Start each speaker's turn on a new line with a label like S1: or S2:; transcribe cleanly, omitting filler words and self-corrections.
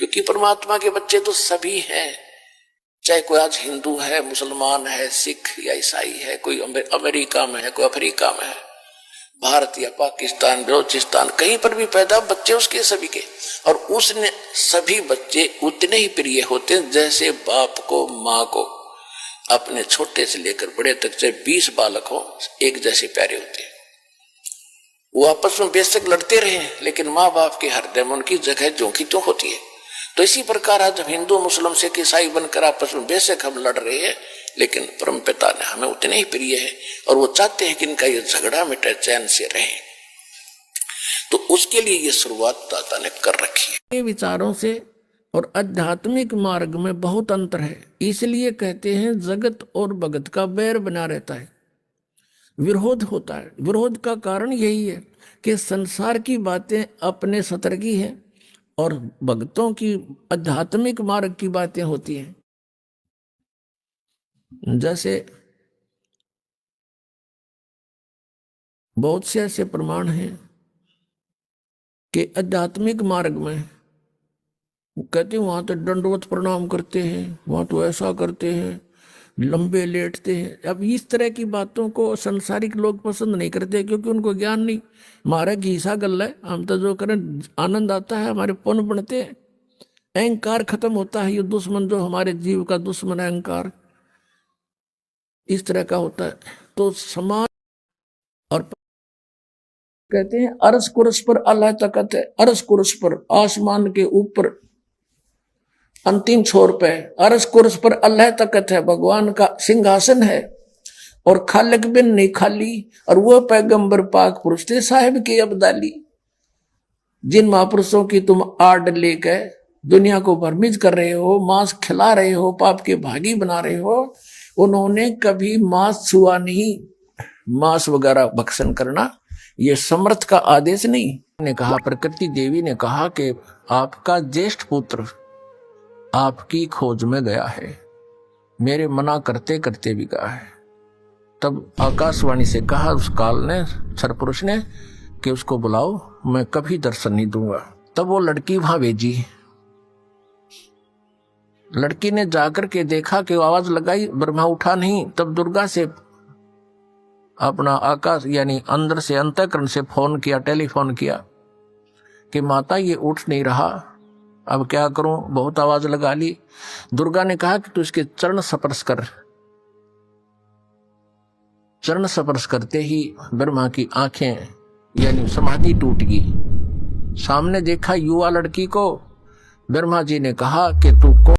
S1: क्योंकि परमात्मा के बच्चे तो सभी हैं, चाहे कोई आज हिंदू है, मुसलमान है, सिख या ईसाई है, कोई अमेरिका में है, कोई अफ्रीका में है, भारत या पाकिस्तान, बलोचिस्तान, कहीं पर भी पैदा बच्चे उसके सभी के। और उसने सभी बच्चे उतने ही प्रिय होते हैं जैसे बाप को माँ को अपने छोटे से लेकर बड़े तक चाहे 20 बालक हो एक जैसे प्यारे होते हैं। वो आपस में बेशक लड़ते रहे लेकिन माँ बाप के हृदय में उनकी जगह जोखी तो होती है। तो इसी प्रकार आज हिंदू मुस्लिम सिख ईसाई बनकर आपस में बेशक हम लड़ रहे हैं लेकिन परमपिता ने हमें उतने ही प्रिय है और वो चाहते हैं कि इनका ये झगड़ा मिटे, चैन से रहे। तो उसके लिए ये शुरुआत दाता ने कर रखी है।
S2: ये विचारों से और आध्यात्मिक मार्ग में बहुत अंतर है, इसलिए कहते हैं जगत और भगत का बैर बना रहता है, विरोध होता है। विरोध का कारण यही है कि संसार की बातें अपने सतर की हैं और भक्तों की आध्यात्मिक मार्ग की बातें होती हैं। जैसे बहुत से ऐसे प्रमाण हैं कि आध्यात्मिक मार्ग में कहते हैं वहां तो दंडवत प्रणाम करते हैं, वहां तो ऐसा करते हैं, लंबे लेटते हैं। अब इस तरह की बातों को संसारिक लोग पसंद नहीं करते क्योंकि उनको ज्ञान नहीं। हमारा घीसा गल है, हम तो जो करें आनंद आता है, हमारे पुण्य बढ़ते हैं, अहंकार खत्म होता है। ये दुश्मन जो हमारे जीव का दुश्मन है अहंकार, इस तरह का होता है। तो समाज और कहते हैं अरस कुरस पर अल्लाह तकत है, अरस कुरस पर आसमान के ऊपर अंतिम छोर पे अरस कुरस पर अल्लाह तकत है, भगवान का सिंहासन है और खालिक बिन नहीं खाली। और वह पैगंबर पाक पुरुष थे साहिब के अब्दाली, जिन महापुरुषों की तुम आड़ लेकर दुनिया को भ्रमित कर रहे हो, मांस खिला रहे हो, पाप के भागी बना रहे हो, उन्होंने कभी मांस छुआ नहीं। मांस वगैरह भक्षण करना ये समर्थ का आदेश नहीं। ने कहा, प्रकृति देवी ने कहा कि आपका ज्येष्ठ पुत्र आपकी खोज में गया है, मेरे मना करते करते भी गया है। तब आकाशवाणी से कहा उस काल ने, सरपुरुष ने, कि उसको बुलाओ, मैं कभी दर्शन नहीं दूंगा। तब वो लड़की वहां भेजी। लड़की ने जाकर के देखा कि आवाज लगाई, ब्रह्मा उठा नहीं। तब दुर्गा से अपना आकाश यानी अंदर से अंतःकरण से फोन किया, टेलीफोन किया कि माता ये उठ नहीं रहा, अब क्या करूं, बहुत आवाज लगा ली। दुर्गा ने कहा कि तू इसके चरण स्पर्श कर। चरण स्पर्श करते ही ब्रह्मा की आंखें यानी समाधि टूट गई। सामने देखा युवा लड़की को। ब्रह्मा जी ने कहा कि तू